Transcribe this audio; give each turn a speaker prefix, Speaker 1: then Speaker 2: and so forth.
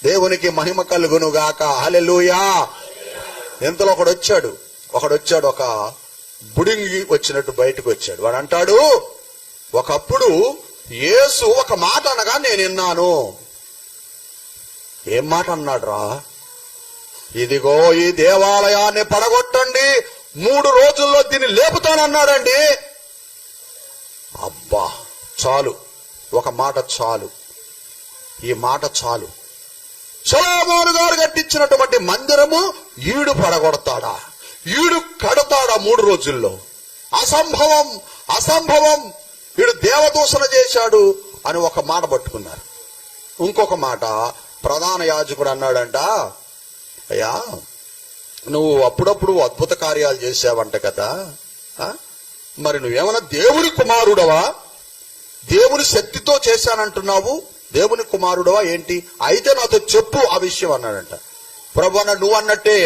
Speaker 1: దేవునికి మహిమ కలుగునుగాక. హల్లెలూయా. ఇంతలో ఒకడు వచ్చాడు, ఒక బుడింగి వచ్చినట్టు బయటకు వచ్చాడు. వాడు అంటాడు, ఒకప్పుడు యేసు ఒక మాట అనగా నేను విన్నాను. ఏం మాట అన్నాడు రా? ఇదిగో ఈ దేవాలయాన్ని పడగొట్టండి, 3 రోజుల్లో దీన్ని లేపుతానన్నాడండి. అబ్బా చాలు, ఒక మాట చాలు, ఈ మాట చాలు. సొలొమోను గారు కట్టించినటువంటి మందిరము ఈడు పడగొడతాడా? ఈడు కడతాడా 3 రోజుల్లో? అసంభవం, అసంభవం. వీడు దేవదూషణ చేశాడు అని ఒక మాట పట్టుకున్నారు. ఇంకొక మాట ప్రధాన యాజకుడు అన్నాడంట, అయ్యా నువ్వు అప్పుడప్పుడు అద్భుత కార్యాలు చేసావంట కదా, మరి నువ్వేమన్నా దేవుని కుమారుడవా? దేవుని శక్తితో చేశానంటున్నావు, దేవుని కుమారుడవా ఏంటి? అయితే నాతో చెప్పు ఆ విషయం అన్నాడంట. ప్రభువా నువ్వు అన్నట్టే